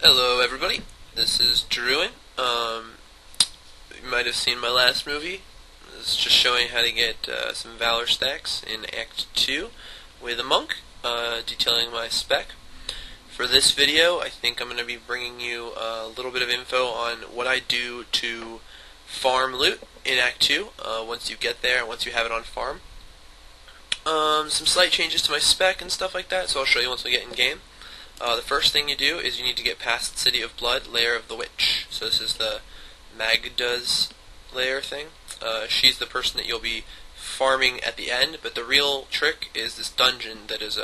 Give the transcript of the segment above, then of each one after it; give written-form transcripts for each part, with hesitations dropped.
Hello everybody, this is Druin. You might have seen my last movie. This is just showing how to get some Valor stacks in Act 2 with a monk, detailing my spec. For this video, I think I'm going to be bringing you a little bit of info on what I do to farm loot in Act 2, once you get there, once you have it on farm. Some slight changes to my spec and stuff like that, so I'll show you once we get in game. The first thing you do is you need to get past City of Blood, LAIR of the Witch. So this is the Magda's LAIR thing. She's the person that you'll be farming at the end, but the real trick is this dungeon that is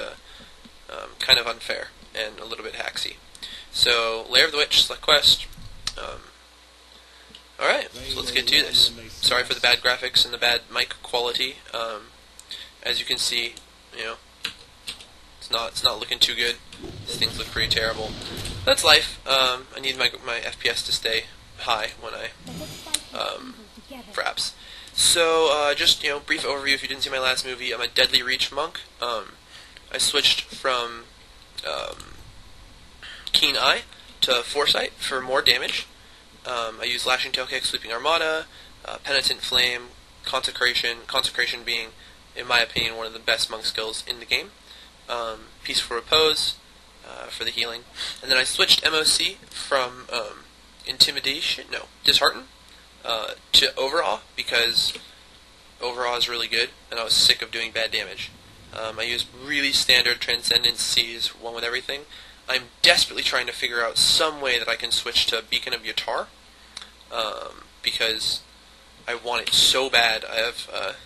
kind of unfair and a little bit hacksy. So, LAIR of the Witch, select quest. Alright, so let's get to this. Sorry for the bad graphics and the bad mic quality. As you can see, you know, it's not looking too good. These things look pretty terrible. That's life. I need my FPS to stay high when I perhaps. So just brief overview if you didn't see my last movie. I'm a Deadly Reach monk. I switched from Keen Eye to Foresight for more damage. I use Lashing Tail Kick, Sweeping Armada, Penitent Flame, Consecration being, in my opinion, one of the best monk skills in the game. Peaceful Repose for the healing. And then I switched MOC from Dishearten to Overawe, because Overawe is really good, and I was sick of doing bad damage. I use really standard Transcendence C's, one with everything. I'm desperately trying to figure out some way that I can switch to Beacon of Yatar, because I want it so bad. I have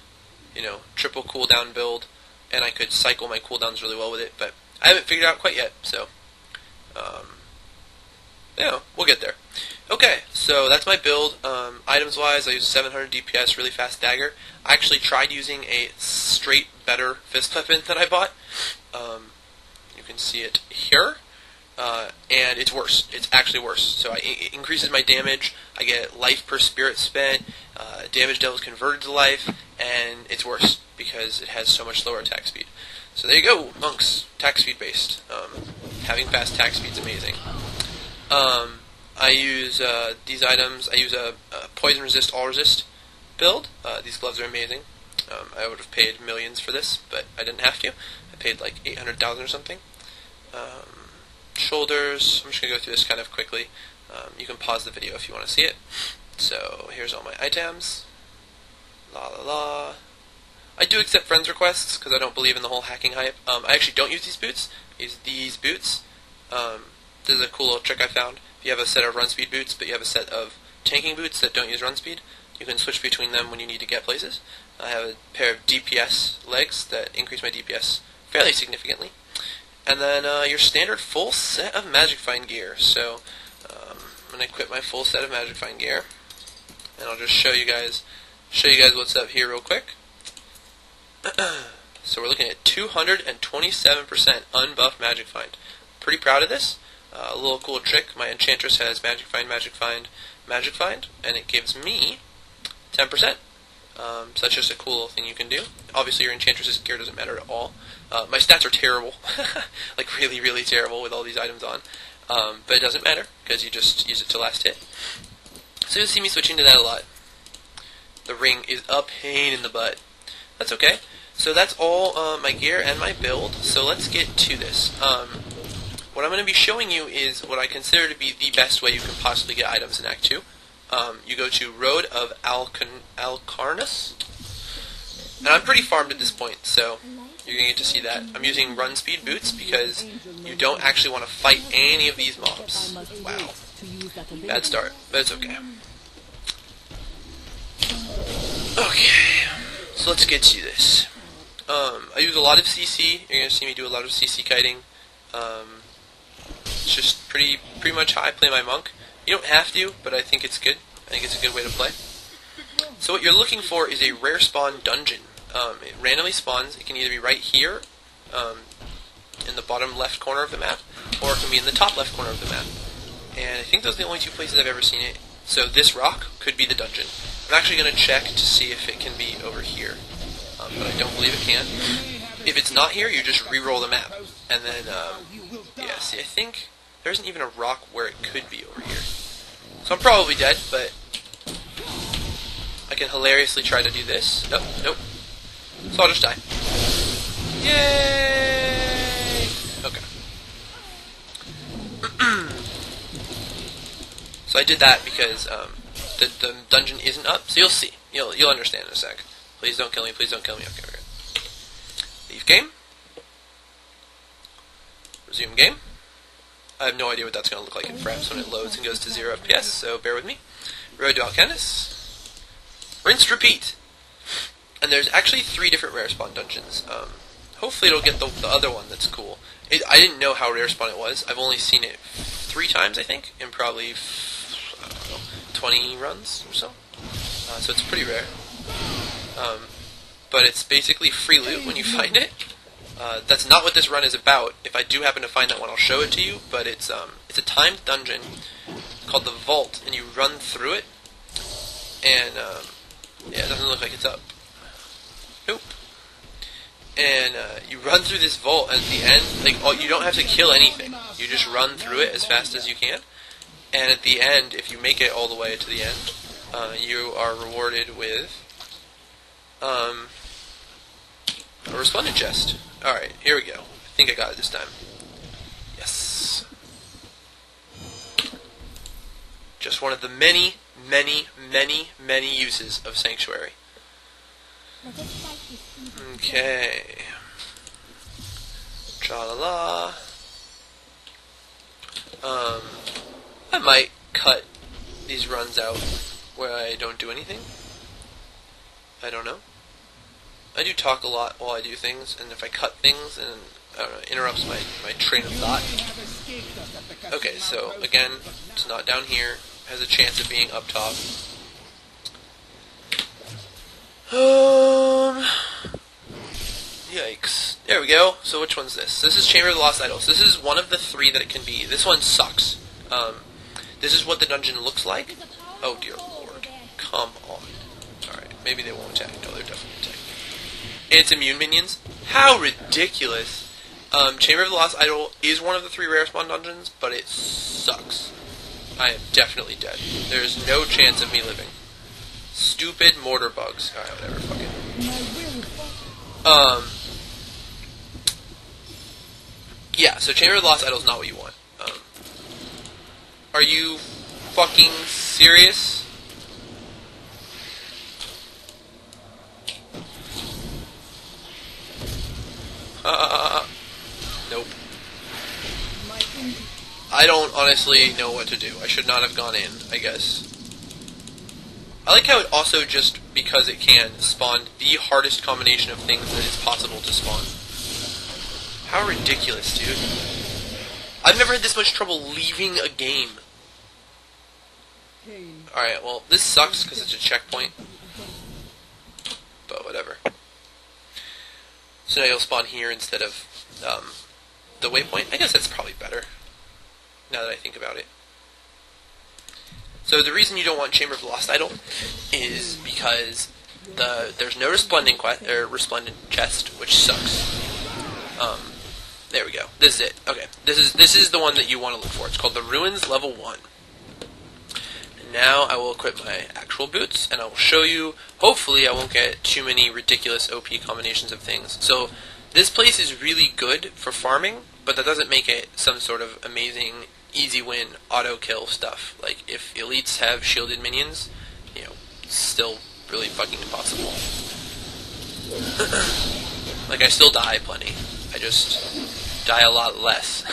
triple cooldown build, and I could cycle my cooldowns really well with it, but I haven't figured it out quite yet, so we'll get there. Okay, so that's my build. Items-wise, I use 700 DPS, really fast dagger. I actually tried using a straight better fist weapon that I bought. You can see it here, and it's worse. It's actually worse. So it increases my damage, I get life per spirit spent, damage dealt is converted to life, and it's worse because it has so much slower attack speed. So there you go, monks, attack speed based. Having fast attack speed is amazing. I use these items. I use a poison resist, all resist build. These gloves are amazing. I would have paid millions for this, but I didn't have to. I paid like 800,000 or something. Shoulders. I'm just gonna go through this kind of quickly. You can pause the video if you want to see it. So here's all my items. La la la. I do accept friends requests because I don't believe in the whole hacking hype. I actually don't use these boots. I use these boots. This is a cool little trick I found. If you have a set of run speed boots, but you have a set of tanking boots that don't use run speed, you can switch between them when you need to get places. I have a pair of DPS legs that increase my DPS fairly significantly. And then your standard full set of Magic Find gear. So I'm going to equip my full set of Magic Find gear, and I'll just show you guys what's up here real quick. So we're looking at 227% unbuffed Magic Find. Pretty proud of this. A little cool trick. My Enchantress has Magic Find, Magic Find, Magic Find, and it gives me 10%. So that's just a cool little thing you can do. Obviously your Enchantress's gear doesn't matter at all. My stats are terrible. Like really, really terrible with all these items on. But it doesn't matter, because you just use it to last hit. So you'll see me switching to that a lot. The ring is a pain in the butt. That's okay. So that's all my gear and my build. So let's get to this. What I'm going to be showing you is what I consider to be the best way you can possibly get items in Act 2. You go to Road of Alcarnus, and I'm pretty farmed at this point, so you're going to get to see that. I'm using run speed boots because you don't actually want to fight any of these mobs. Wow. Bad start, but it's okay. Okay, so let's get to this. I use a lot of CC. You're going to see me do a lot of CC kiting. It's just pretty much how I play my monk. You don't have to, but I think it's good. I think it's a good way to play. So what you're looking for is a rare spawn dungeon. It randomly spawns. It can either be right here, in the bottom left corner of the map, or it can be in the top left corner of the map. And I think those are the only two places I've ever seen it. So this rock could be the dungeon. I'm actually going to check to see if it can be over here, but I don't believe it can. If it's not here, you just re-roll the map, and then yeah. See, I think there isn't even a rock where it could be over here. So I'm probably dead, but I can hilariously try to do this. Nope, nope. So I'll just die. Yay! Okay. So I did that because the dungeon isn't up. So you'll see. You'll understand in a sec. Please don't kill me. Please don't kill me. Okay, we're good. Leave game. Resume game. I have no idea what that's going to look like in frames when it loads and goes to 0 FPS, so bear with me. Road to Alcanus. Rinse, repeat. And there's actually 3 different rare spawn dungeons. Hopefully it'll get the other one that's cool. I didn't know how rare spawn it was. I've only seen it 3 times, I think, in probably, I don't know, 20 runs or so. So it's pretty rare. But it's basically free loot when you find it. That's not what this run is about. If I do happen to find that one, I'll show it to you. But it's a timed dungeon called the Vault, and you run through it. And yeah, it doesn't look like it's up. Nope. And you run through this vault, and at the end, like, you don't have to kill anything. You just run through it as fast as you can. And at the end, if you make it all the way to the end, you are rewarded with a resplendent chest. Alright, here we go. I think I got it this time. Yes. Just one of the many, many, many, many uses of Sanctuary. Okay. Tra-la-la. I might cut these runs out where I don't do anything. I don't know. I do talk a lot while I do things, and if I cut things, and I don't know, it interrupts my train of thought. Okay, so again, it's not down here. Has a chance of being up top. Yikes. There we go. So which one's this? This is Chamber of the Lost Idols. This is one of the 3 that it can be. This one sucks. This is what the dungeon looks like. Oh dear lord. Come on. Alright, maybe they won't attack. No, they're definitely attacking. And it's immune minions. How ridiculous. Chamber of the Lost Idol is one of the 3 rare spawn dungeons, but it sucks. I am definitely dead. There's no chance of me living. Stupid mortar bugs. Alright, whatever, fuck it. Yeah, so Chamber of the Lost Idol is not what you want. Are you fucking serious? Nope. I don't honestly know what to do. I should not have gone in, I guess. I like how it also, just because it can, spawned the hardest combination of things that is possible to spawn. How ridiculous, dude. I've never had this much trouble leaving a game. Alright, well, this sucks because it's a checkpoint. But whatever. So now you'll spawn here instead of the waypoint. I guess that's probably better, now that I think about it. So the reason you don't want Chamber of the Lost Idol is because there's no resplendent chest, which sucks. There we go. This is it. Okay, this is the one that you want to look for. It's called the Ruins Level 1. And now I will equip my actual boots, and I will show you. Hopefully, I won't get too many ridiculous OP combinations of things. So this place is really good for farming, but that doesn't make it some sort of amazing, easy win, auto kill stuff. Like, if elites have shielded minions, you know, still really fucking impossible. Like, I still die plenty. I just die a lot less.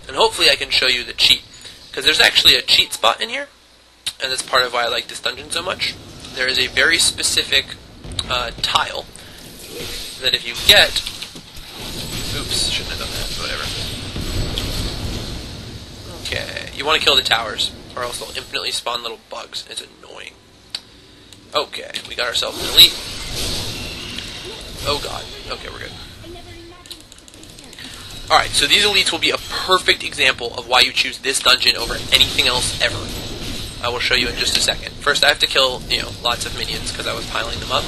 And hopefully I can show you the cheat. Because there's actually a cheat spot in here, and that's part of why I like this dungeon so much. There is a very specific tile that if you get... Oops, shouldn't have done that, whatever. Okay, you want to kill the towers, or else they'll infinitely spawn little bugs. It's annoying. Okay, we got ourselves an elite. Oh god. Okay, we're good. Alright, so these elites will be a perfect example of why you choose this dungeon over anything else ever. I will show you in just a second. First, I have to kill, lots of minions because I was piling them up.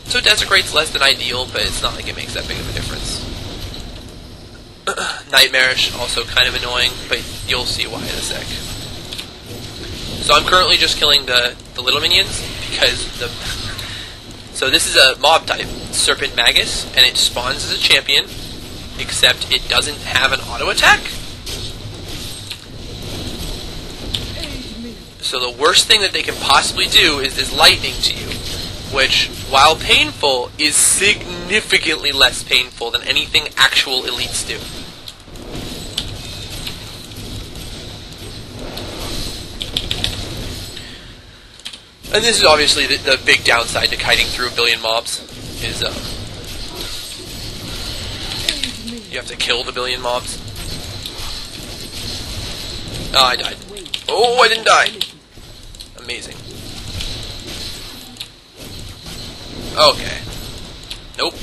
So desecrate's less than ideal, but it's not like it makes that big of a difference. Nightmarish, also kind of annoying, but you'll see why in a sec. So I'm currently just killing the little minions, because so this is a mob type, Serpent Magus, and it spawns as a champion, except it doesn't have an auto attack. So the worst thing that they can possibly do is lightning to you, which, while painful, is significantly less painful than anything actual elites do. And this is obviously the big downside to kiting through a billion mobs, is you have to kill the billion mobs. Oh, I died. Oh, I didn't die! Amazing. Okay. Nope.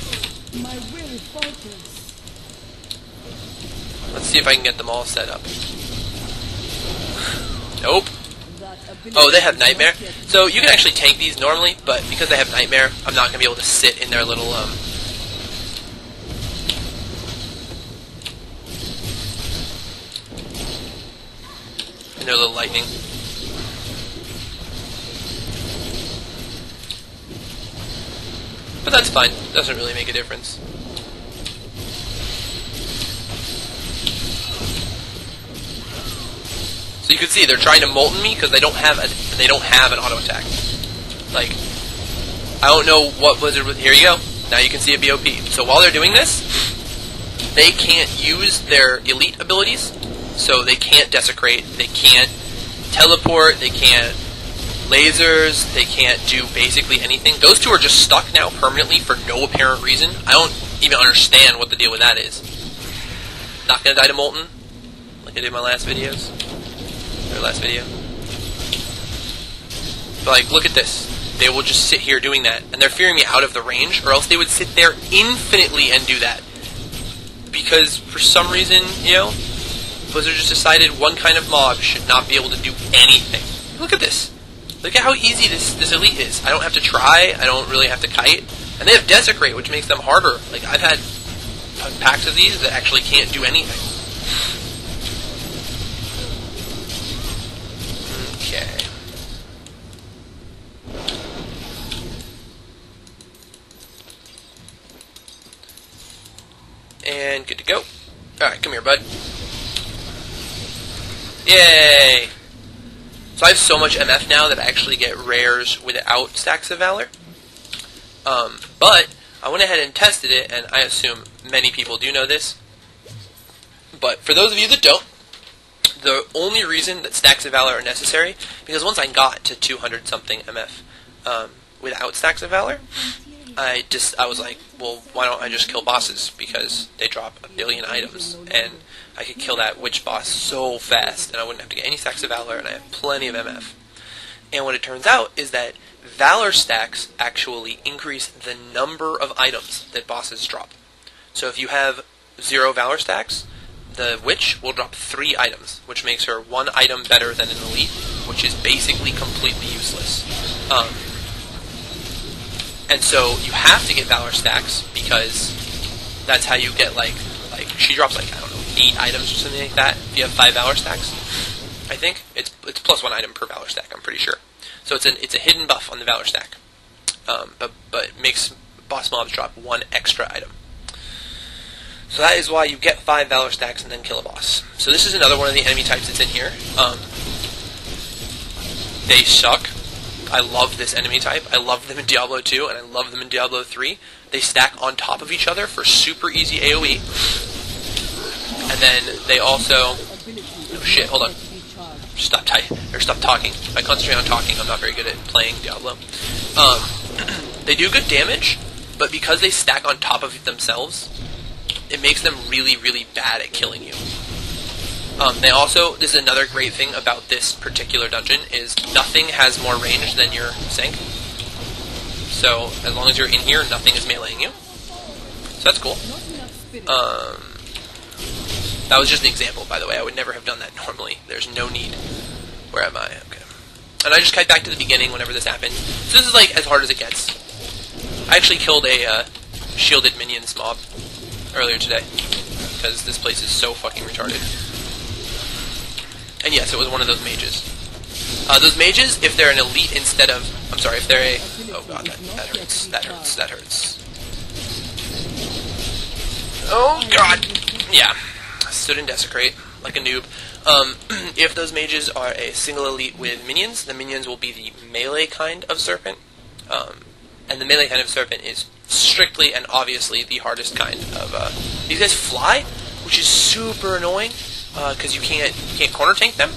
Let's see if I can get them all set up. Nope. Oh, they have Nightmare. So you can actually tank these normally, but because they have Nightmare, I'm not going to be able to sit in their little, lightning. But that's fine. Doesn't really make a difference. So you can see they're trying to molten me because they don't have an auto attack. Like, I don't know what Blizzard was. Here you go. Now you can see a BOP. So while they're doing this, they can't use their elite abilities. So they can't desecrate. They can't teleport. They can't lasers. They can't do basically anything. Those two are just stuck now permanently for no apparent reason. I don't even understand what the deal with that is. Not gonna die to molten, like I did in my last videos. Last video. But like, look at this. They will just sit here doing that, and they're fearing me out of the range, or else they would sit there infinitely and do that. Because for some reason, you know, Blizzard just decided one kind of mob should not be able to do anything. Look at this. Look at how easy this elite is. I don't have to try. I don't really have to kite. And they have Desecrate, which makes them harder. Like, I've had packs of these that actually can't do anything. Okay. And good to go. Alright, come here, bud. Yay! So I have so much MF now that I actually get rares without Stacks of Valor. But I went ahead and tested it, and I assume many people do know this. But for those of you that don't, the only reason that Stacks of Valor are necessary, because once I got to 200 something MF without Stacks of Valor, I was like, well, why don't I just kill bosses, because they drop a billion items, and I could kill that witch boss so fast, and I wouldn't have to get any Stacks of Valor, and I have plenty of MF. And what it turns out is that Valor stacks actually increase the number of items that bosses drop. So if you have 0 Valor stacks, the witch will drop 3 items, which makes her 1 item better than an elite, which is basically completely useless. And so you have to get Valor stacks, because that's how you get, like she drops, like, I don't know, 8 items or something like that if you have 5 Valor stacks. I think it's plus 1 item per Valor stack, I'm pretty sure. So it's a hidden buff on the Valor stack, but it makes boss mobs drop 1 extra item. So that is why you get 5 Valor stacks and then kill a boss. So this is another one of the enemy types that's in here. They suck. I love this enemy type. I love them in Diablo 2, and I love them in Diablo 3. They stack on top of each other for super easy AoE. And then they also... Oh shit, hold on. Stop talking. If I concentrate on talking, I'm not very good at playing Diablo. They do good damage, but because they stack on top of themselves, it makes them really, really bad at killing you. They also, this is another great thing about this particular dungeon, is nothing has more range than your sync. So, as long as you're in here, nothing is meleeing you. So that's cool. That was just an example, by the way. I would never have done that normally. There's no need. Where am I? Okay. And I just kite back to the beginning whenever this happened. So this is, like, as hard as it gets. I actually killed a shielded minions mob earlier today. because this place is so fucking retarded. And yes, it was one of those mages. Those mages, if they're an elite instead of... I'm sorry, if they're a... Oh god, that hurts. That hurts. That hurts. Oh god! Yeah. Stood and desecrate, like a noob. If those mages are a single elite with minions, the minions will be the melee kind of serpent. And the melee kind of serpent is strictly and obviously the hardest kind of... These guys fly, which is super annoying, because you can't corner tank them.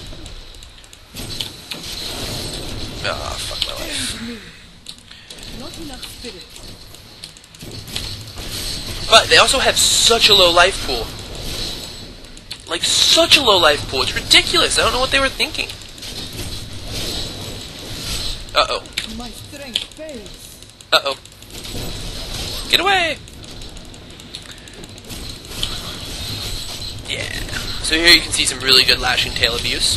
Ah, fuck my life. But they also have such a low life pool. Like, such a low life pool. It's ridiculous. I don't know what they were thinking. Uh-oh. Uh-oh. Get away! Yeah. So here you can see some really good lashing tail abuse.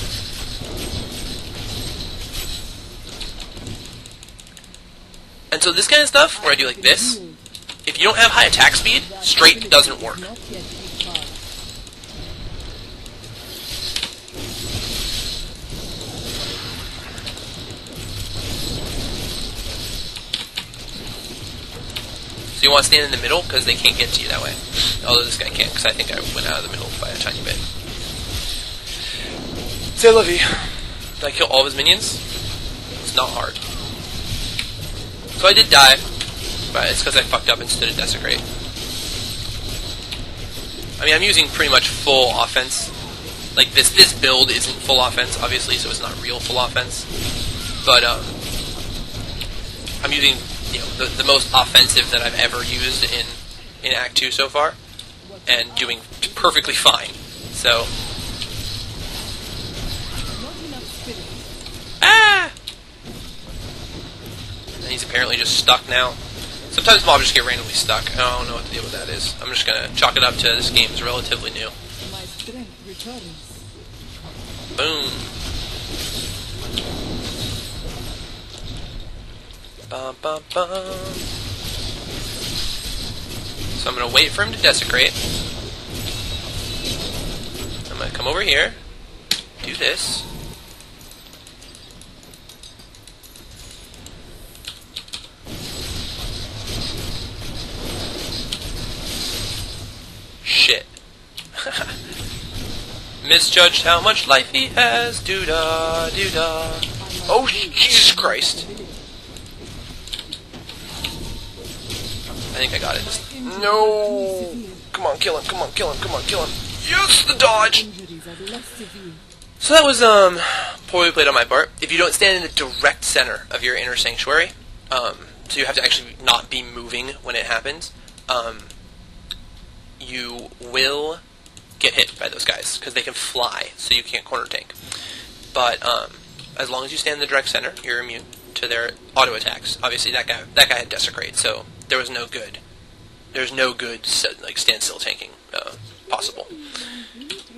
And so this kind of stuff, where I do like this, if you don't have high attack speed, straight doesn't work. So you want to stand in the middle, because they can't get to you that way. Although this guy can't, because I think I went out of the middle by a tiny bit. Say love you. Did I kill all of his minions? It's not hard. So I did die, but it's because I fucked up and stood and desecrate. I mean, I'm using pretty much full offense. Like, this build isn't full offense, obviously, so it's not real full offense. But, I'm using, you know, the most offensive that I've ever used in Act 2 so far, and doing perfectly fine. So... Ah! And he's apparently just stuck now. Sometimes mobs just get randomly stuck. I don't know what the deal with that is. I'm just gonna chalk it up to this game is relatively new. Boom. Bum, bum, bum. So I'm gonna wait for him to desecrate. I'm gonna come over here, do this. Shit. Misjudged how much life he has. Doo-da, doo-da. Oh, Jesus Christ. I think I got it. No! Come on, kill him, come on, kill him, come on, kill him. Yes, the dodge! So that was, poorly played on my part. If you don't stand in the direct center of your inner sanctuary, so you have to actually not be moving when it happens, you will get hit by those guys, because they can fly, so you can't corner tank. But, as long as you stand in the direct center, you're immune to their auto attacks. Obviously, that guy had desecrate, so there was no good. There's no good, like, standstill tanking possible.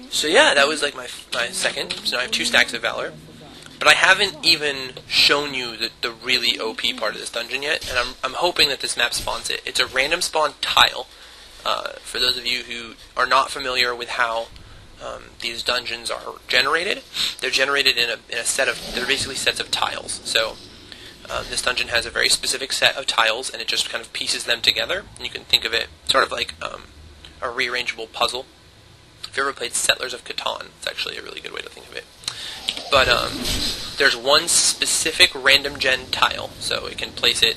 So yeah, that was like my second. So now I have 2 stacks of Valor. But I haven't even shown you the really OP part of this dungeon yet, and I'm hoping that this map spawns it. It's a random spawn tile. For those of you who are not familiar with how these dungeons are generated, they're generated in a set of, they're basically sets of tiles. So this dungeon has a very specific set of tiles, and it just kind of pieces them together. And you can think of it sort of like a rearrangeable puzzle. If you ever played Settlers of Catan, it's actually a really good way to think of it. But there's one specific random gen tile, so it can place it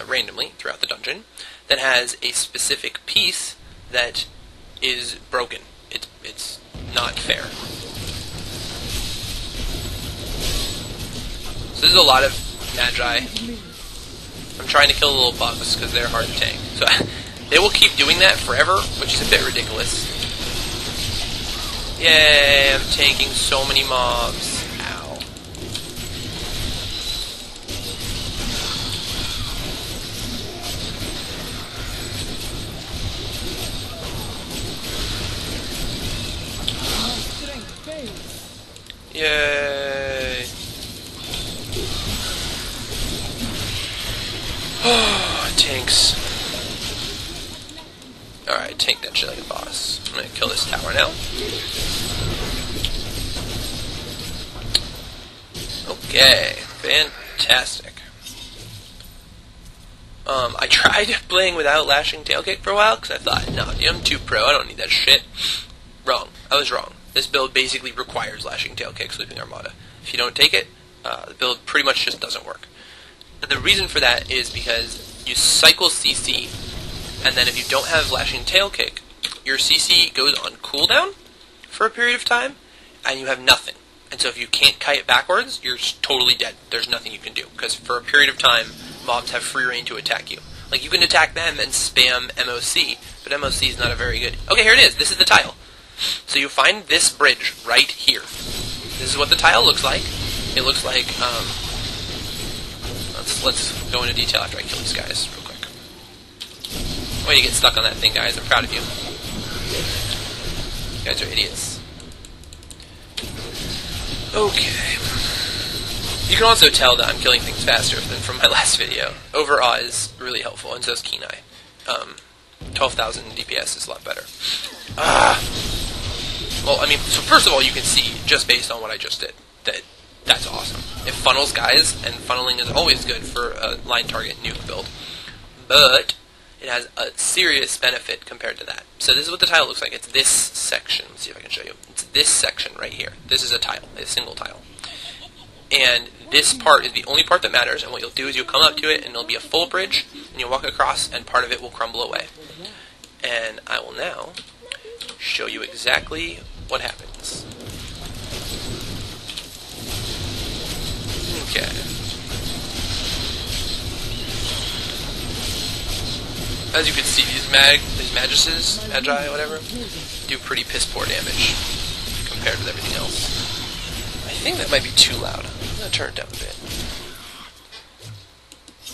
randomly throughout the dungeon, that has a specific piece that is broken. It's not fair. So this is a lot of Magi. I'm trying to kill the little bugs because they're hard to tank. So they will keep doing that forever, which is a bit ridiculous. Yay, I'm tanking so many mobs. Ow. Yay. Oh, tanks. Alright. Alright, take that shit like a boss. I'm gonna kill this tower now. Okay, fantastic. I tried playing without lashing tail kick for a while, because I thought, no, dude, I'm too pro, I don't need that shit. Wrong. I was wrong. This build basically requires lashing tail kick, Sweeping Armada. If you don't take it, the build pretty much just doesn't work. And the reason for that is because you cycle CC, and then if you don't have lashing tail kick, your CC goes on cooldown for a period of time, and you have nothing. And so if you can't kite it backwards, you're totally dead. There's nothing you can do, because for a period of time, mobs have free reign to attack you. Like, you can attack them and spam MOC, but MOC is not a very good... Okay, here it is. This is the tile. So you find this bridge right here. This is what the tile looks like. It looks like, let's go into detail after I kill these guys real quick. Way to get stuck on that thing, guys. I'm proud of you. You guys are idiots. Okay. You can also tell that I'm killing things faster than from my last video. Overawe is really helpful, and so is Keen Eye. 12,000 DPS is a lot better. Well, I mean, so first of all, you can see, just based on what I just did, that's awesome. It funnels guys, and funneling is always good for a line target nuke build. But it has a serious benefit compared to that. So this is what the tile looks like. It's this section. Let's see if I can show you. It's this section right here. This is a tile, a single tile. And this part is the only part that matters, and what you'll do is you'll come up to it, and it'll be a full bridge, and you'll walk across, and part of it will crumble away. And I will now show you exactly what happens. Okay. As you can see, these maguses, magi, whatever, do pretty piss poor damage compared with everything else. I think that might be too loud. I'm gonna turn it down a bit.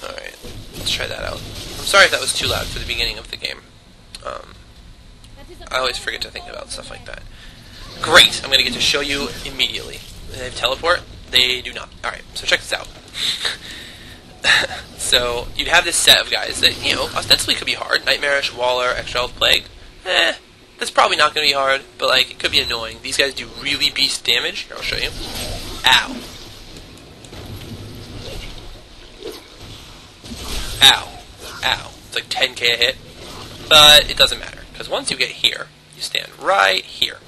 Alright, let's try that out. I'm sorry if that was too loud for the beginning of the game. I always forget to think about stuff like that. Great! I'm gonna get to show you immediately. Do they have teleport? They do not. Alright, so check this out. So, you'd have this set of guys that, you know, ostensibly could be hard. Nightmarish, Waller, Extra Health Plague. That's probably not going to be hard, but, like, it could be annoying. These guys do really beast damage. Here, I'll show you. Ow. Ow. Ow. It's like 10k a hit. But it doesn't matter, because once you get here, you stand right here.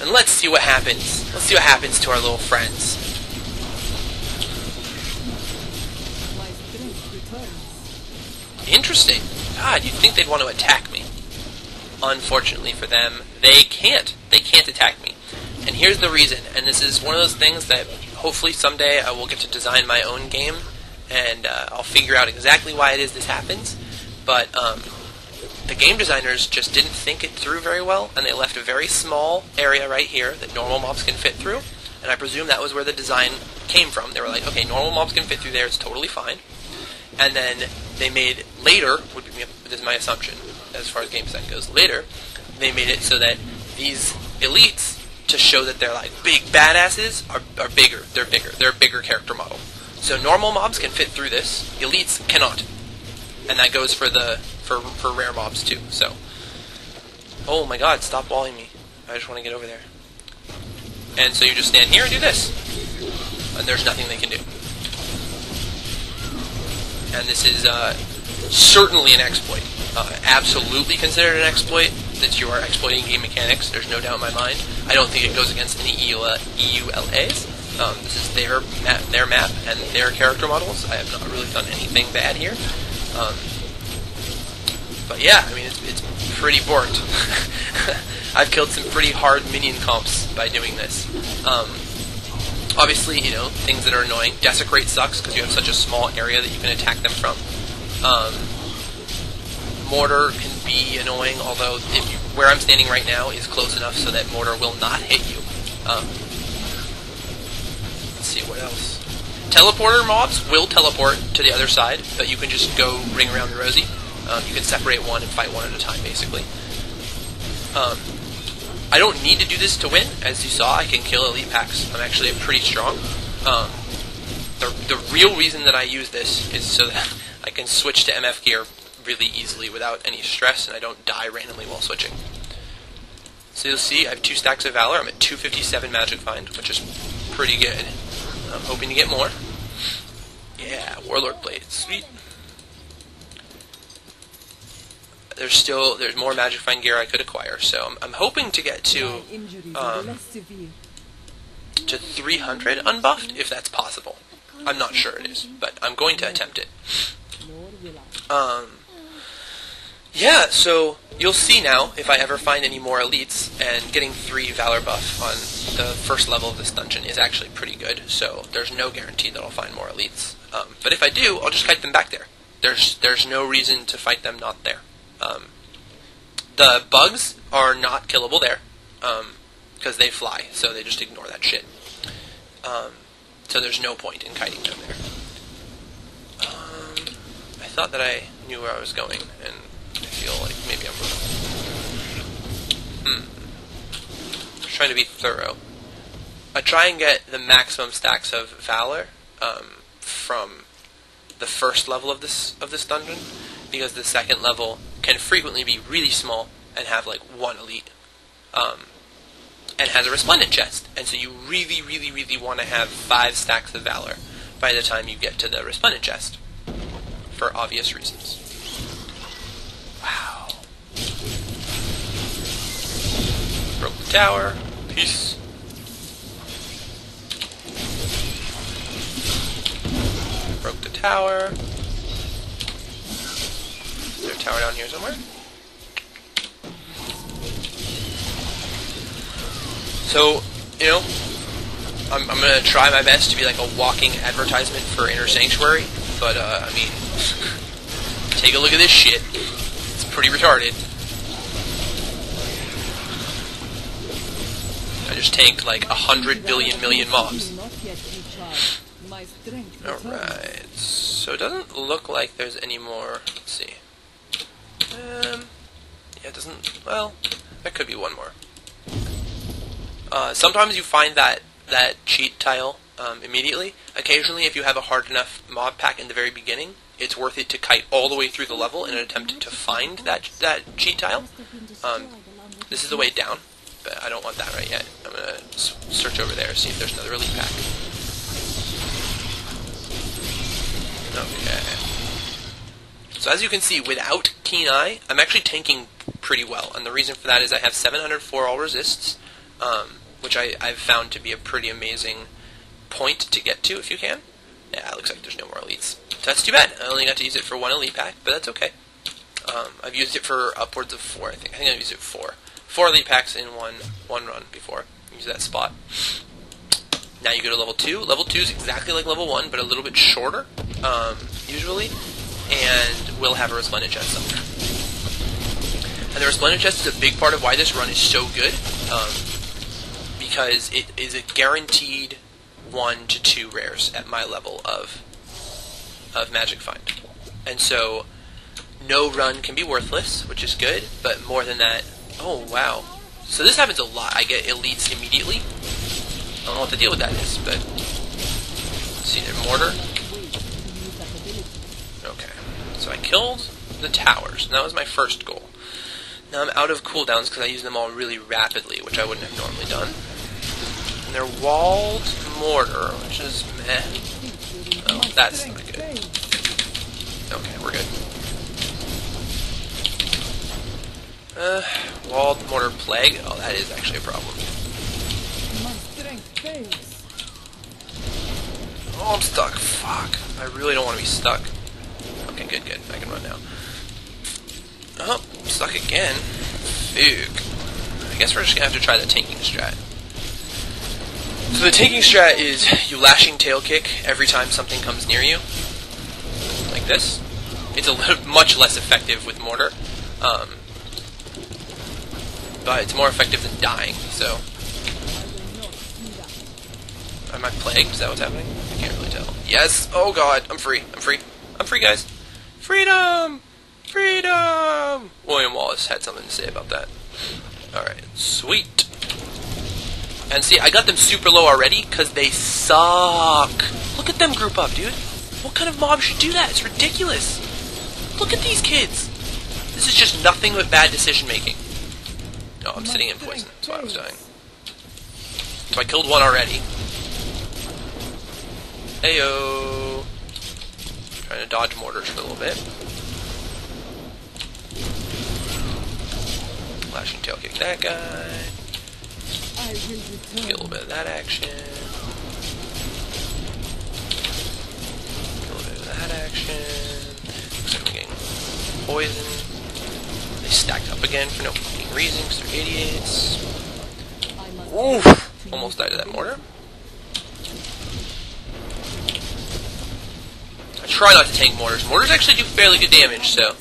And let's see what happens. Let's see what happens to our little friends. Interesting. God, you'd think they'd want to attack me. Unfortunately for them, they can't. They can't attack me. And here's the reason, and this is one of those things that hopefully someday I will get to design my own game, and I'll figure out exactly why it is this happens. But the game designers just didn't think it through very well, and they left a very small area right here that normal mobs can fit through, and I presume that was where the design came from. They were like, okay, normal mobs can fit through there, it's totally fine. And then they made, later, this is my assumption as far as game design goes, later, they made it so that these elites, to show that they're like big badasses, are bigger. They're bigger. They're a bigger character model. So normal mobs can fit through this, elites cannot. And that goes for rare mobs too. So, oh my god, stop walling me. I just want to get over there. And so you just stand here and do this. And there's nothing they can do. And this is certainly an exploit. Absolutely considered an exploit, that you are exploiting game mechanics. There's no doubt in my mind. I don't think it goes against any EULAs. This is their map and their character models. I have not really done anything bad here. But yeah, I mean, it's pretty borked. I've killed some pretty hard minion comps by doing this. Obviously, you know, things that are annoying. Desecrate sucks because you have such a small area that you can attack them from. Mortar can be annoying, although where I'm standing right now is close enough so that mortar will not hit you. Let's see, what else? Teleporter mobs will teleport to the other side, but you can just go ring around the rosy. You can separate one and fight one at a time, basically. I don't need to do this to win. As you saw, I can kill elite packs. I'm actually pretty strong. The real reason that I use this is so that I can switch to MF gear really easily without any stress, and I don't die randomly while switching. So you'll see I have 2 stacks of Valor. I'm at 257 Magic Find, which is pretty good. I'm hoping to get more. Yeah, Warlord Blade, sweet. There's more Magic Find gear I could acquire, so I'm hoping to get to 300 unbuffed, if that's possible. I'm not sure it is, but I'm going to attempt it. Yeah, so you'll see now if I ever find any more elites, and getting 3 Valor buff on the first level of this dungeon is actually pretty good, so there's no guarantee that I'll find more elites. But if I do, I'll just kite them back there. There's no reason to fight them not there. The bugs are not killable there, because they fly, so they just ignore that shit. So there's no point in kiting them there. I thought that I knew where I was going, and I feel like maybe I'm wrong. Just trying to be thorough. I try and get the maximum stacks of Valor from the first level of this dungeon, because the second level can frequently be really small and have like 1 elite, and has a resplendent chest, and so you really want to have 5 stacks of Valor by the time you get to the resplendent chest, for obvious reasons. Wow. Broke the tower. Peace. Broke the tower. Is there a tower down here somewhere? So, you know, I'm going to try my best to be like a walking advertisement for Inner Sanctuary, but, I mean, take a look at this shit. It's pretty retarded. I just tanked like 100 billion million mobs. Alright, so it doesn't look like there's any more. Let's see. Yeah, it doesn't. Well, there could be one more. Sometimes you find that cheat tile immediately. Occasionally, if you have a hard enough mob pack in the very beginning, it's worth it to kite all the way through the level in an attempt to find that cheat tile. This is the way down, but I don't want that right yet. I'm going to search over there, see if there's another elite pack. Okay. So as you can see, without Keen Eye, I'm actually tanking pretty well, and the reason for that is I have 704 all resists, which I've found to be a pretty amazing point to get to if you can. Yeah, it looks like there's no more elites. So that's too bad. I only got to use it for 1 elite pack, but that's okay. I've used it for upwards of 4, I think. I think I've used it for 4 elite packs in one run before. Use that spot. Now you go to level 2. Level 2 is exactly like level 1, but a little bit shorter, usually, and will have a resplendent chest somewhere. And the resplendent chest is a big part of why this run is so good, because it is a guaranteed 1 to 2 rares at my level of Magic Find. And so no run can be worthless, which is good, but more than that, oh wow. So this happens a lot. I get elites immediately. I don't know what the deal with that is, but let's see, their mortar. Okay, so I killed the towers, and that was my first goal. Now I'm out of cooldowns because I use them all really rapidly, which I wouldn't have normally done. And they're walled mortar, which is meh. Oh, that's not good. Okay, we're good. Walled mortar plague. Oh, that is actually a problem. Oh, I'm stuck. Fuck. I really don't want to be stuck. Okay, good. I can run now. Oh, I'm stuck again. Fuck. I guess we're just gonna have to try the tanking strat. So the tanking strat is you lashing tail kick every time something comes near you. Like this. It's much less effective with mortar. But it's more effective than dying, so. Am I plagued? Is that what's happening? I can't really tell. Yes! Oh god, I'm free, guys. Freedom! Freedom! William Wallace had something to say about that. Alright, sweet. And see, I got them super low already, because they suck. Look at them group up, dude. What kind of mob should do that? It's ridiculous. Look at these kids! This is just nothing but bad decision making. Oh, I'm sitting in poison. That's why I was dying. So I killed one already. Heyo! Trying to dodge mortars for a little bit. Flashing tail kick that guy. Get a little bit of that action. Get a little bit of that action. Looks like I'm getting poison. They stacked up again for no fucking reason because they're idiots. Oof! Almost died to that mortar. I try not to tank mortars. Mortars actually do fairly good damage, so.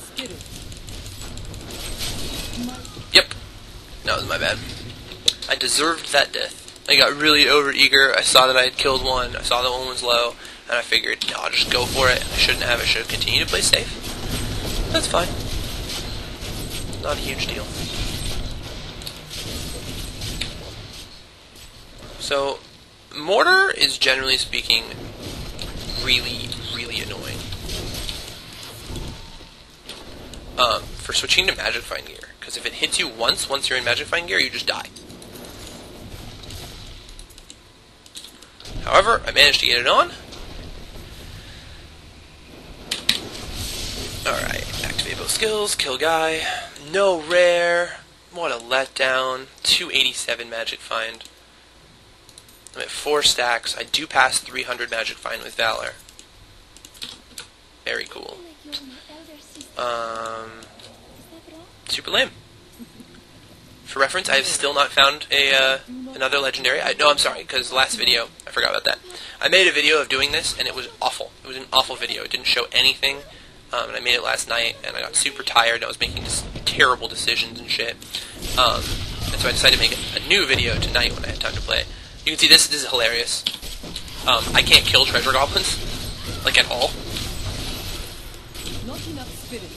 Yep. No, it was my bad. I deserved that death. I got really overeager. I saw that I had killed one. I saw that one was low. And I figured, no, I'll just go for it. I shouldn't have. I should have continued to play safe. That's fine. Not a huge deal. So, mortar is generally speaking really, really annoying. For switching to Magic Find gear. Because if it hits you once you're in Magic Find gear, you just die. However, I managed to get it on. Alright, activate both skills, kill guy. No rare. What a letdown. 287 Magic Find. I'm at 4 stacks. I do pass 300 Magic Find with Valor. Very cool. Super lame. For reference, I have still not found another legendary. No, I'm sorry, because last video, I forgot about that. I made a video of doing this, and it was awful. It was an awful video. It didn't show anything, and I made it last night, and I got super tired, and I was making just terrible decisions and shit. And so I decided to make a new video tonight when I had time to play it. You can see this is hilarious. I can't kill treasure goblins, like at all. Not enough spirit.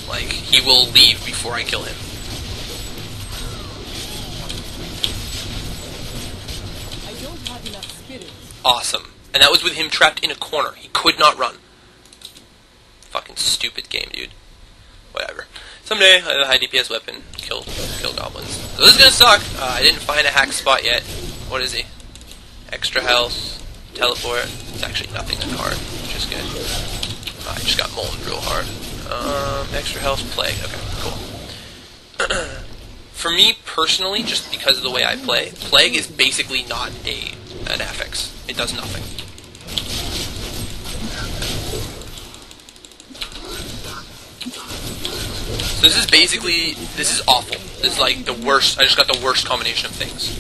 Like, he will leave before I kill him. I don't have enough spirit. Awesome. And that was with him trapped in a corner. He could not run. Fucking stupid game, dude. Whatever. Someday, I have a high DPS weapon. Kill goblins. So this is gonna suck. I didn't find a hack spot yet. What is he? Extra health. Teleport. It's actually nothing that hard. Which is good. I just got Molten Drill hard. Extra health, plague. Okay, cool. For me personally, just because of the way I play, plague is basically not an affix. It does nothing. So this is awful. This is like the worst. I just got the worst combination of things.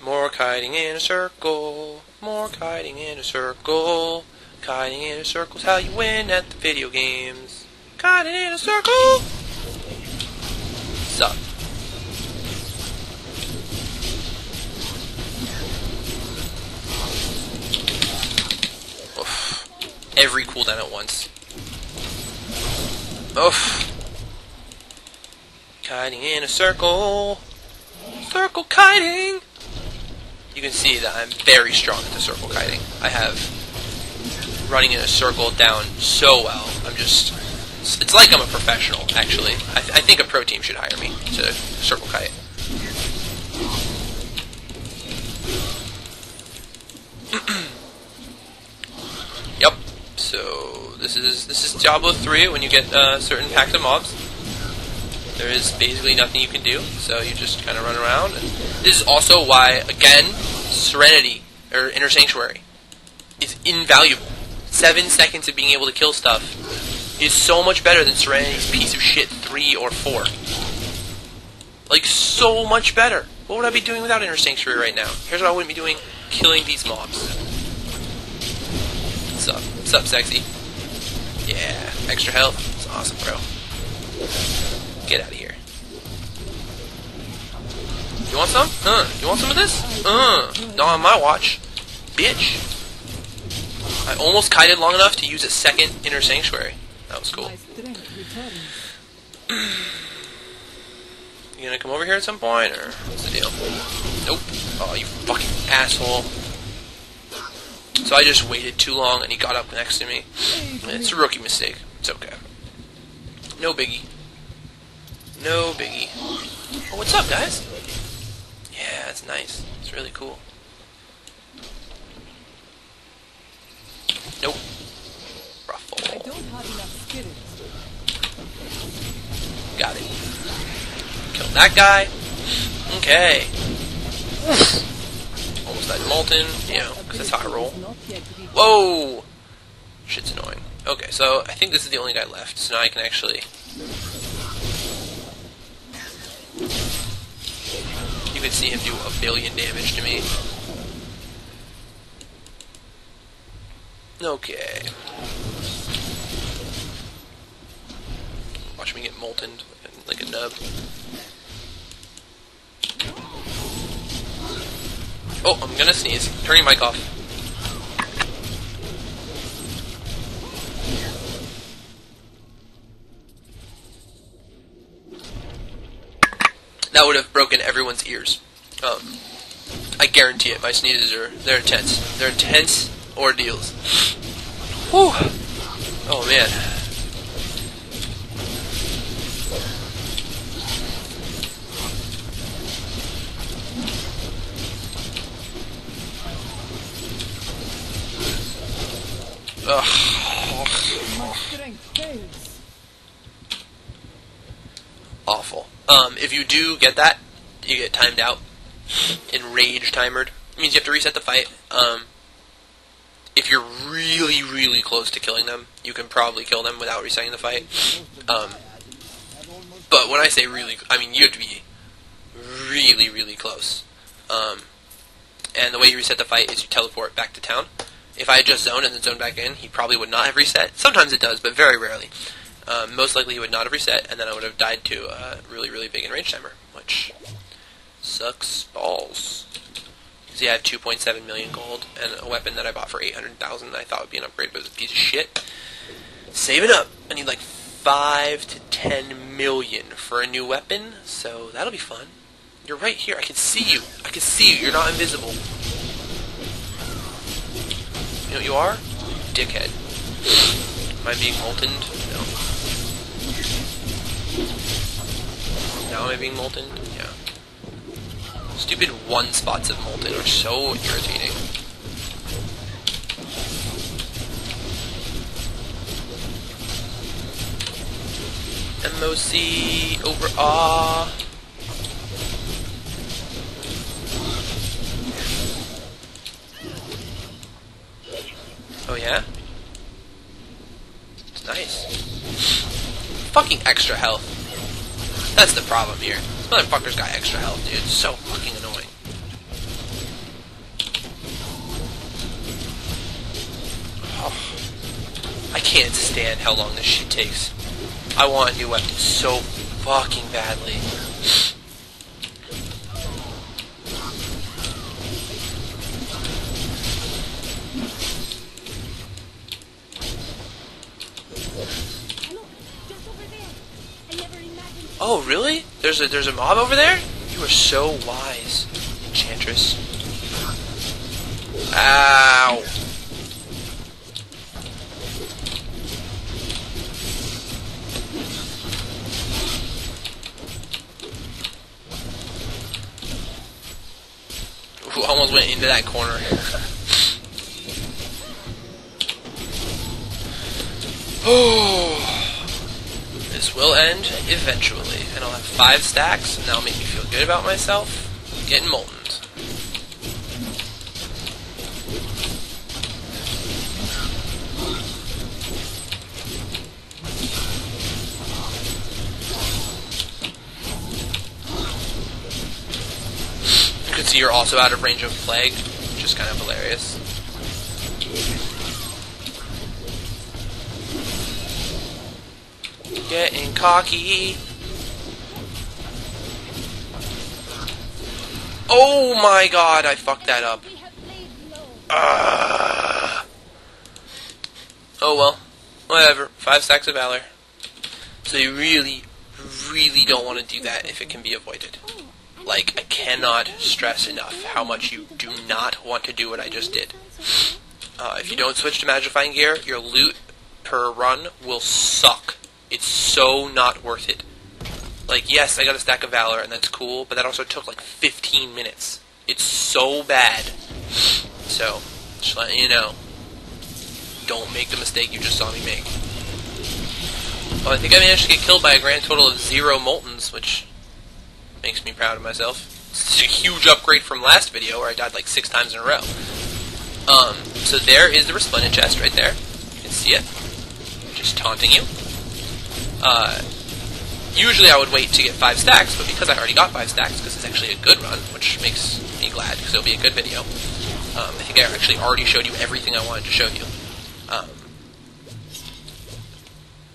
More kiting in a circle, more kiting in a circle. Kiting in a circle's how you win at the video games. Kiting in a circle! Sup? Oof. Every cooldown at once. Oof. Kiting in a circle. Circle kiting! You can see that I'm very strong at the circle kiting. I have running in a circle down so well. It's like I'm a professional, actually. I think a pro team should hire me to circle kite. Yep. So this is Diablo 3 when you get certain packs of mobs. There is basically nothing you can do, so you just kind of run around. And this is also why, again, Serenity, or Inner Sanctuary, is invaluable. 7 seconds of being able to kill stuff is so much better than Serenity's piece of shit 3 or 4. Like, so much better. What would I be doing without Inner Sanctuary right now? Here's what I wouldn't be doing: killing these mobs. What's up? What's up, sexy? Yeah, extra health. It's awesome, bro. Get out of here. You want some? You want some of this? Not on my watch. Bitch. I almost kited long enough to use a second Inner Sanctuary. That was cool. You gonna come over here at some point, or what's the deal? Nope. Oh, you fucking asshole. So I just waited too long and he got up next to me. It's a rookie mistake. It's okay. No biggie. No biggie. Oh, what's up, guys? Yeah, it's nice. It's really cool. Nope. Ruffle. I don't have enough spirit. Got it. Killed that guy. Okay. Almost died molten. You know, because that's how I roll. Whoa! Shit's annoying. Okay, so I think this is the only guy left. So now I can actually... You can see him do 1 billion damage to me. Okay. Watch me get molten like a nub. Oh, I'm gonna sneeze. Turn your mic off. That would have broken everyone's ears. I guarantee it. My sneezes they're intense. They're intense ordeals. Whew. Oh man. Ugh. My strength fails. Awful. If you do get that, you get timed out. Enrage timered. It means you have to reset the fight. If you're really, really close to killing them, you can probably kill them without resetting the fight. But when I say really, I mean you have to be really, really close. And the way you reset the fight is you teleport back to town. If I had just zoned and then zoned back in, he probably would not have reset. Sometimes it does, but very rarely. Most likely he would not have reset, and then I would have died to a really, really big enrage timer, which sucks balls. See, I have 2.7 million gold, and a weapon that I bought for 800,000 that I thought would be an upgrade, but it was a piece of shit. Saving up! I need like 5 to 10 million for a new weapon, so that'll be fun. You're right here, I can see you. I can see you, you're not invisible. You know what you are? Dickhead. Am I being moltened? No. Now am I being moltened? Yeah. Stupid one spots of molten are so irritating. MOC over ah. Oh yeah? It's nice. Fucking extra health. That's the problem here. This motherfucker's got extra health, dude. It's so fucking annoying. Oh. I can't stand how long this shit takes. I want a new weapon so fucking badly. Oh, really? There's a mob over there? You are so wise, Enchantress. Ow. Ooh, almost went into that corner. Oh. This will end eventually, and I'll have 5 stacks, and that'll make me feel good about myself. Getting molten. You can see you're also out of range of plague, which is kind of hilarious. Getting cocky. Oh my god, I fucked that up. Oh well. Whatever. 5 stacks of valor. So you really, really don't want to do that if it can be avoided. Like, I cannot stress enough how much you do not want to do what I just did. If you don't switch to Magifying Gear, your loot per run will suck. It's so not worth it. Like, yes, I got a stack of Valor, and that's cool, but that also took like 15 minutes. It's so bad. So, just letting you know. Don't make the mistake you just saw me make. Well, I think I managed to get killed by a grand total of 0 Moltons, which makes me proud of myself. It's a huge upgrade from last video where I died like 6 times in a row. So there is the Resplendent chest right there. You can see it. Just taunting you. Usually I would wait to get 5 stacks, but because I already got 5 stacks, because it's actually a good run, which makes me glad, because it'll be a good video. I think I actually already showed you everything I wanted to show you.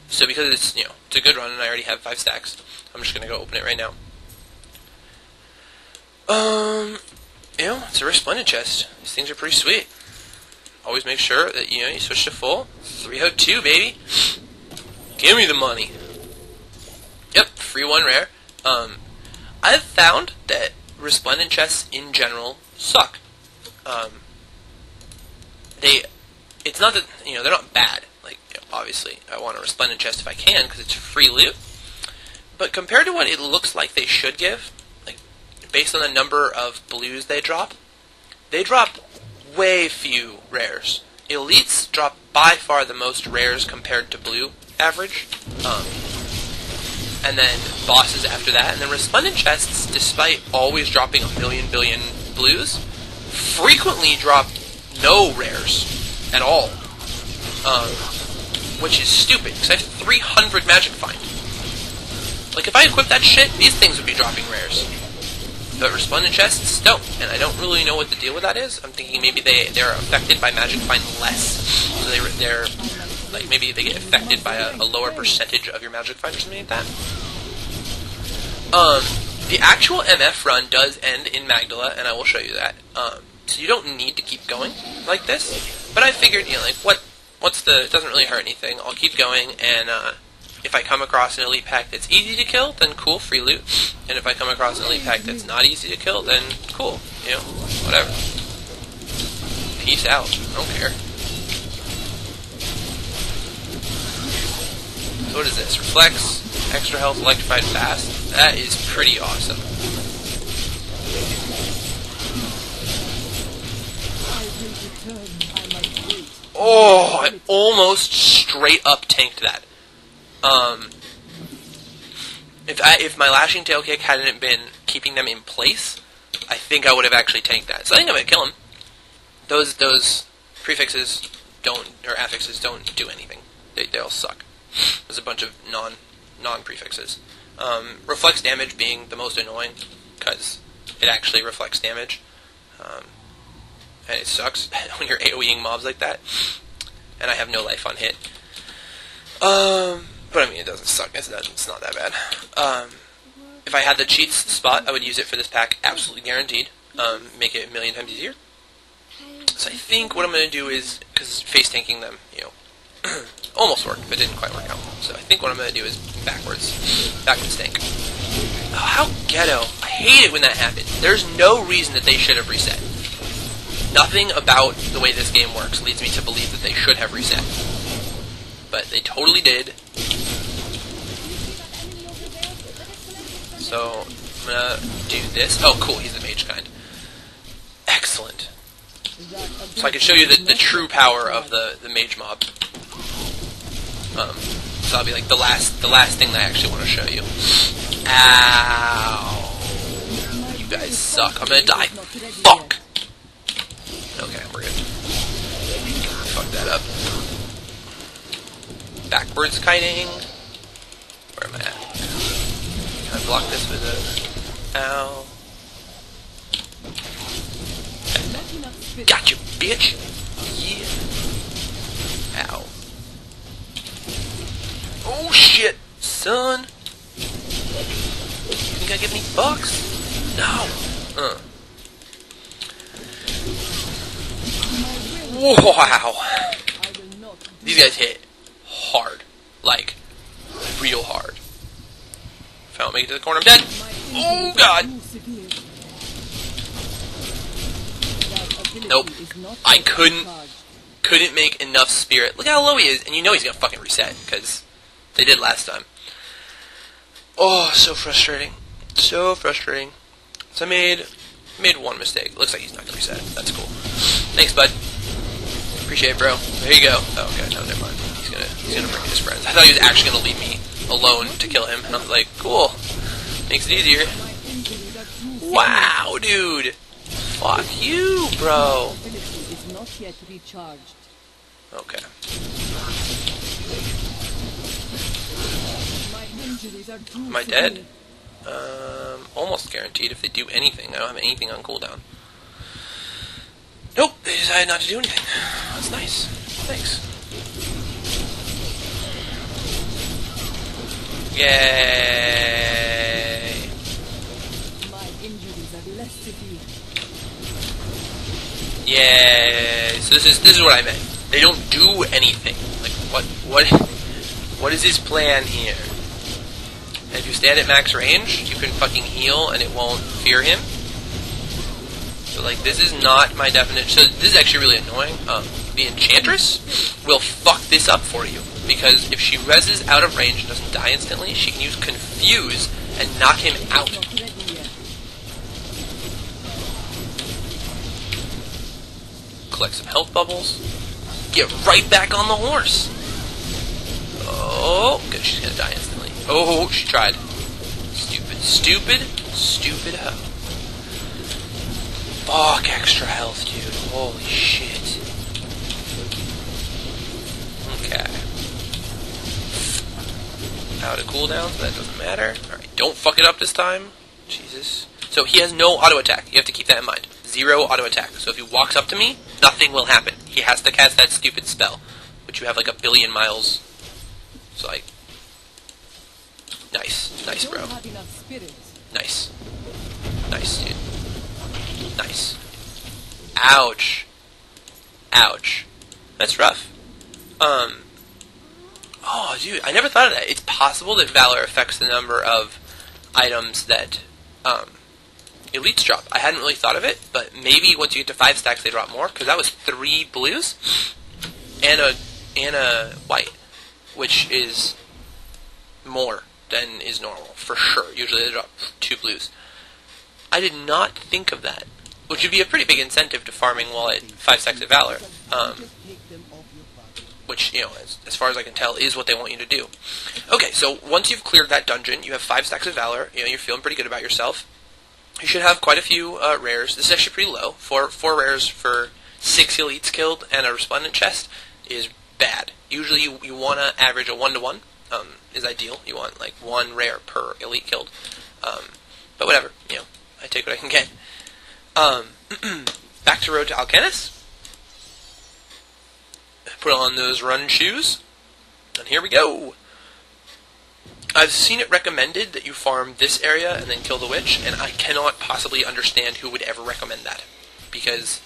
So because it's, you know, it's a good run and I already have 5 stacks, I'm just going to go open it right now. You know, it's a Resplendent chest. These things are pretty sweet. Always make sure that, you know, you switch to full. 302, baby. Give me the money. Yep, free 1 rare. I've found that Resplendent chests in general suck. It's not that, you know, they're not bad. Like, you know, obviously, I want a Resplendent chest if I can, because it's free loot. But compared to what it looks like they should give, like, based on the number of blues they drop way few rares. Elites drop by far the most rares compared to blue average. And then bosses after that. And then Resplendent chests, despite always dropping a million billion blues, frequently drop no rares at all. Which is stupid, because I have 300 Magic Find. Like, if I equip that shit, these things would be dropping rares. But Resplendent chests don't, and I don't really know what the deal with that is. I'm thinking maybe they're affected by Magic Find less. So they're like, maybe they get affected by a lower percentage of your Magic Find or something like that. The actual MF run does end in Magdala, and I will show you that. So you don't need to keep going like this. But I figured, you know, like, it doesn't really hurt anything. I'll keep going, and if I come across an elite pack that's easy to kill, then cool, free loot. And if I come across an elite pack that's not easy to kill, then cool, you know, whatever. Peace out. I don't care. So what is this? Reflex, extra health, electrified fast. That is pretty awesome. Oh, I almost straight up tanked that. If my lashing tail kick hadn't been keeping them in place, I think I would have actually tanked that. So I think I'm gonna kill him. Those prefixes or affixes don't do anything. They all suck. There's a bunch of non-prefixes. Reflects damage being the most annoying, because it actually reflects damage. And it sucks when you're AoEing mobs like that. And I have no life on hit. But I mean, it doesn't suck. It's not that bad. If I had the cheats spot, I would use it for this pack, absolutely guaranteed. Make it a million times easier. So I think what I'm going to do is, because face tanking them, you know, almost worked, but didn't quite work out. So I think what I'm going to do is backwards tank. Oh, how ghetto. I hate it when that happens. There's no reason that they should have reset. Nothing about the way this game works leads me to believe that they should have reset. But they totally did. So, I'm gonna do this. Oh, cool, he's the mage kind. Excellent. So I can show you the true power of the mage mob. So that'll be like the last thing that I actually want to show you. Ow. You guys suck. I'm gonna die. Fuck. Okay, we're good. Fuck that up. Backwards kiting. Where am I at? Can I block this with a... Ow. Gotcha, bitch! Yeah. Ow. Oh shit! Son! You think I get any bucks? No! Wow! These guys hit hard. Like, real hard. I don't make it to the corner, I'm dead. Oh god. Nope. I couldn't make enough spirit. Look how low he is, and you know he's gonna fucking reset, because they did last time. Oh, so frustrating. So frustrating. So I made one mistake. Looks like he's not gonna reset. That's cool. Thanks, bud. Appreciate it, bro. There you go. Oh, okay, no, never mind. He's gonna bring his friends. I thought he was actually gonna leave me alone to kill him, and I was like, cool. Makes it easier. Wow, dude. Fuck you, bro. Okay. Am I dead? Almost guaranteed if they do anything. I don't have anything on cooldown. Nope, they decided not to do anything. That's nice. Thanks. Yay! Yay! So this is what I meant. They don't do anything. Like what is his plan here? And if you stand at max range, you can fucking heal and it won't fear him. So like this is not my definition. So this is actually really annoying. The Enchantress will fuck this up for you. Because if she reses out of range and doesn't die instantly, she can use Confuse and knock him out. Collect some health bubbles. Get right back on the horse. Oh, good. She's gonna die instantly. Oh, she tried. Stupid hoe. Fuck extra health, dude. Holy shit. Okay. Out of cooldown, so that doesn't matter. Alright, don't fuck it up this time. Jesus. So he has no auto attack. You have to keep that in mind. 0 auto attack. So if he walks up to me, nothing will happen. He has to cast that stupid spell, which you have like 1,000,000,000 miles. So like, nice, bro. Nice, dude. Nice. Ouch. That's rough. Oh, dude, I never thought of that. It's possible that Valor affects the number of items that elites drop. I hadn't really thought of it, but maybe once you get to 5 stacks, they drop more. Because that was 3 blues and a white, which is more than is normal for sure. Usually they drop 2 blues. I did not think of that, which would be a pretty big incentive to farming while at 5 stacks of Valor. Which, you know, as far as I can tell, is what they want you to do. Okay, so once you've cleared that dungeon, you have 5 stacks of Valor, you know, you're feeling pretty good about yourself. You should have quite a few rares. This is actually pretty low. 4 rares for 6 elites killed and a resplendent chest is bad. Usually you want to average a 1-to-1, is ideal. You want like 1 rare per elite killed. But whatever, you know, I take what I can get. Back to Road to Alcanis. Put on those run shoes, and here we go. I've seen it recommended that you farm this area and then kill the witch, and I cannot possibly understand who would ever recommend that. Because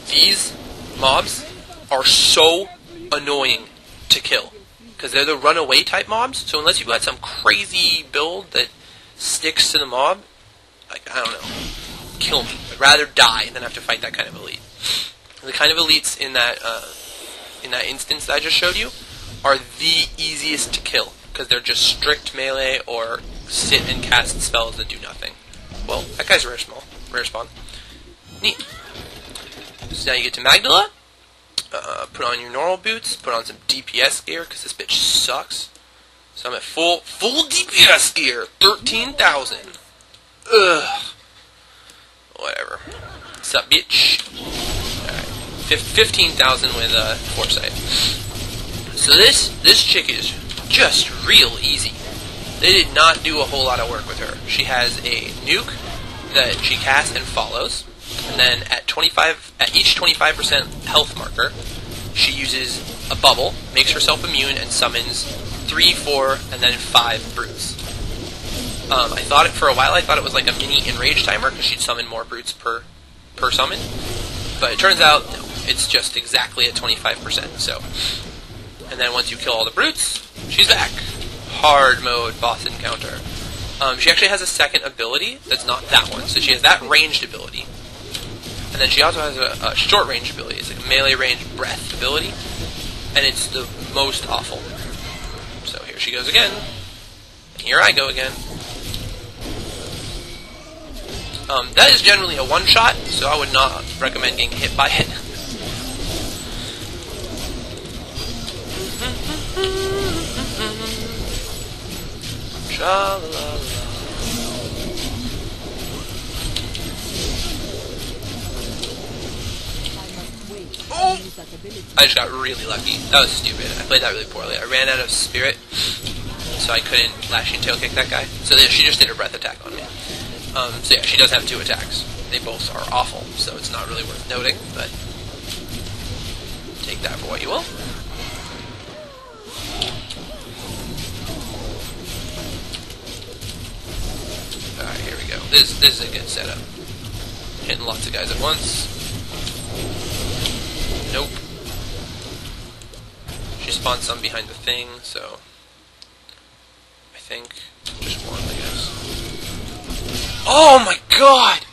these mobs are so annoying to kill. Because they're the runaway type mobs, so unless you've got some crazy build that sticks to the mob, like, I don't know, kill me. I'd rather die than have to fight that kind of elite. The kind of elites in that instance that I just showed you are the easiest to kill because they're just strict melee or sit and cast spells that do nothing. Well, that guy's rare spawn. Neat. So now you get to Magdala. Put on your normal boots. Put on some DPS gear because this bitch sucks. So I'm at full DPS gear. 13,000. Ugh. Whatever. What's up, bitch? 15,000 with Foresight. So this chick is just real easy. They did not do a whole lot of work with her. She has a nuke that she casts and follows, and then at each 25% health marker, she uses a bubble, makes herself immune, and summons 3, 4, and then 5 brutes. For a while I thought it was like a mini enrage timer because she'd summon more brutes per summon, but it turns out no. It's just exactly at 25%, so. And then once you kill all the brutes, she's back. Hard mode boss encounter. She actually has a second ability that's not that one. So she has that ranged ability. And then she also has a short range ability. It's like a melee range breath ability. And it's the most awful. So here she goes again. And here I go again. That is generally a one-shot, so I would not recommend getting hit by it. Tra-la-la-la. Oh! I just got really lucky. That was stupid. I played that really poorly. I ran out of spirit, so I couldn't lashing tail kick that guy. So then she just did her breath attack on me. So yeah, she does have 2 attacks. They both are awful, so it's not really worth noting, but take that for what you will. Alright, here we go. This is a good setup. Hitting lots of guys at once. Nope. She spawned some behind the thing, so I think just one, I guess. Oh my god!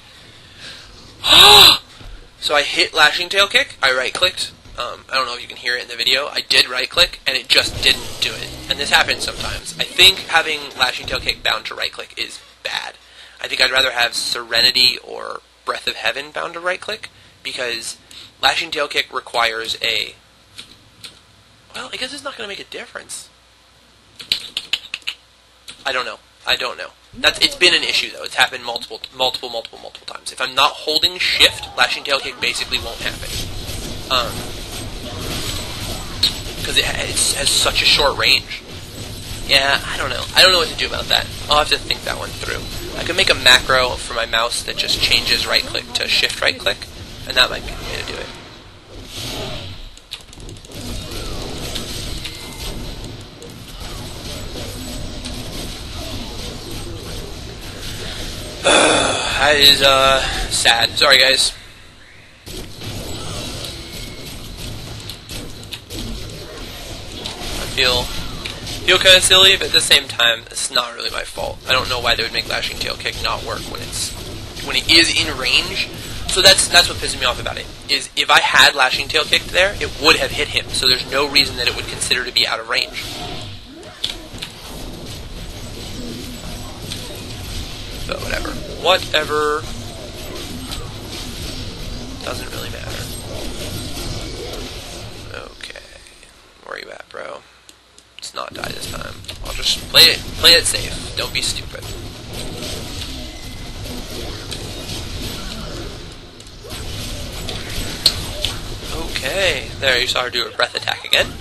So I hit lashing tail kick, I right clicked. I don't know if you can hear it in the video. I did right click and it just didn't do it. And this happens sometimes. I think having lashing tail kick bound to right click is bad. I think I'd rather have Serenity or Breath of Heaven bound to right click, because lashing tail kick requires a... Well, I guess it's not going to make a difference. I don't know. It's been an issue though. It's happened multiple times. If I'm not holding shift, lashing tail kick basically won't happen. Because it has such a short range. Yeah, I don't know. I don't know what to do about that. I'll have to think that one through. I could make a macro for my mouse that just changes right click to shift right click, and that might be the way to do it. That is, sad. Sorry, guys. I feel kind of silly, but at the same time, it's not really my fault. I don't know why they would make lashing tail kick not work when it is in range. So that's what pisses me off about it. Is if I had lashing tail kicked there, it would have hit him. So there's no reason that it would consider to be out of range. But whatever. Whatever. Doesn't really matter. Okay. Where are you at, bro? Let's not die this time. I'll just play it safe. Don't be stupid. Okay. There, you saw her do a breath attack again.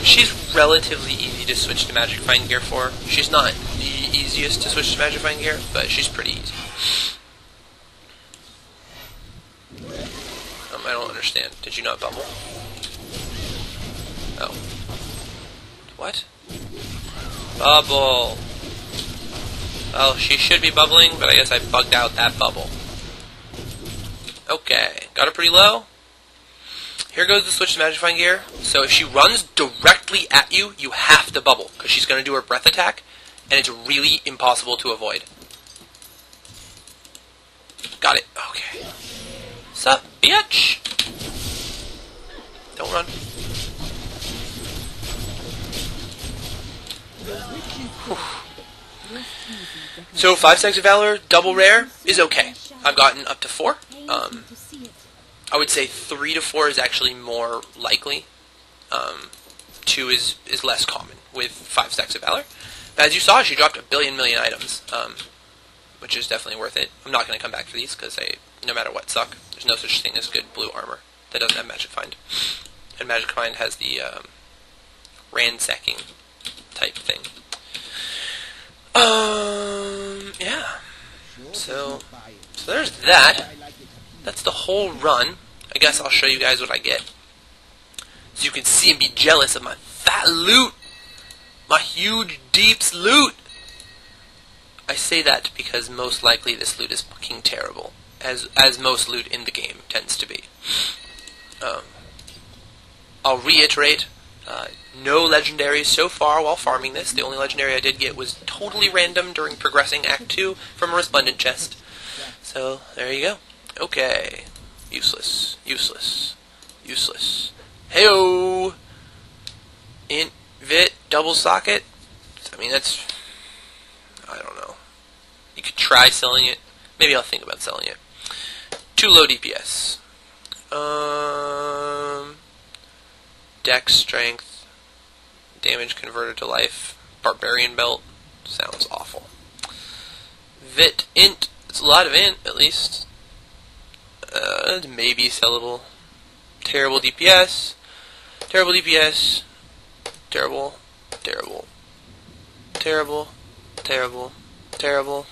She's relatively easy to switch to Magic Find gear for. She's not the easiest to switch to Magic Find gear, but she's pretty easy. I don't understand. Did you not bubble? Oh. What? Bubble. Well, she should be bubbling, but I guess I bugged out that bubble. Okay. Got her pretty low. Here goes the switch to Magic Find gear. So if she runs directly at you, you have to bubble, because she's going to do her breath attack, and it's really impossible to avoid. Got it. Okay. Sup, bitch? Don't run. Whew. So 5 stacks of Valor, double rare, is okay. I've gotten up to 4. I would say 3 to 4 is actually more likely. 2 is less common with 5 stacks of Valor. But as you saw, she dropped a million items, which is definitely worth it. I'm not going to come back for these because they, no matter what, suck. There's no such thing as good blue armor that doesn't have Magic Find. And Magic Find has the ransacking type thing. Yeah. So there's that. That's the whole run. I guess I'll show you guys what I get, so you can see and be jealous of my fat loot. My huge deeps loot. I say that because most likely this loot is fucking terrible, as most loot in the game tends to be. I'll reiterate, No legendaries so far while farming this. The only legendary I did get was totally random during progressing Act 2 from a resplendent chest. So, there you go. Okay. Useless. Useless. Useless. Heyo! Int, vit, double socket. I mean, that's... I don't know. You could try selling it. Maybe I'll think about selling it. Too low DPS. Dex, strength, damage converted to life, barbarian belt. Sounds awful. Vit, int. It's a lot of int, at least. Maybe sellable. Terrible DPS. Terrible DPS. Terrible. Terrible. Terrible. Terrible. Terrible.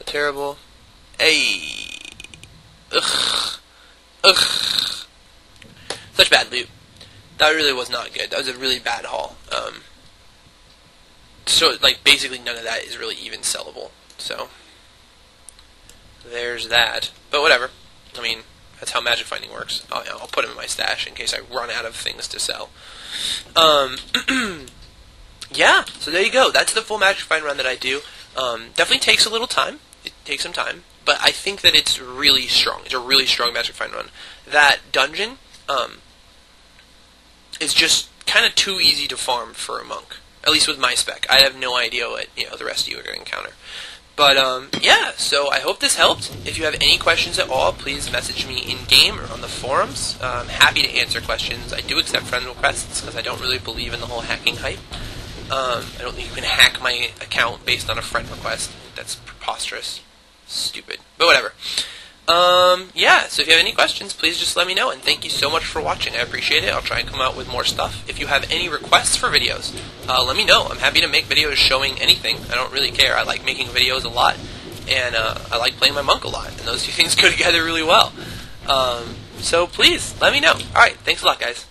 Terrible. Ay. Ugh. Ugh. Such bad loot. That really was not good. That was a really bad haul. So, like, basically none of that is really even sellable. So, there's that. But whatever. I mean, that's how magic finding works. I'll put them in my stash in case I run out of things to sell. Yeah, so there you go. That's the full magic find run that I do. Definitely takes a little time. It takes some time. But I think that it's really strong. It's a really strong magic find run. That dungeon is just kind of too easy to farm for a monk. At least with my spec. I have no idea what the rest of you are going to encounter. But, yeah, so I hope this helped. If you have any questions at all, please message me in-game or on the forums. I'm happy to answer questions. I do accept friend requests because I don't really believe in the whole hacking hype. I don't think you can hack my account based on a friend request. That's preposterous. Stupid. But whatever. Yeah, so if you have any questions, please just let me know, and thank you so much for watching. I appreciate it. I'll try and come out with more stuff. If you have any requests for videos, let me know. I'm happy to make videos showing anything. I don't really care. I like making videos a lot, and I like playing my monk a lot, and those two things go together really well. So please, let me know. Alright, thanks a lot, guys.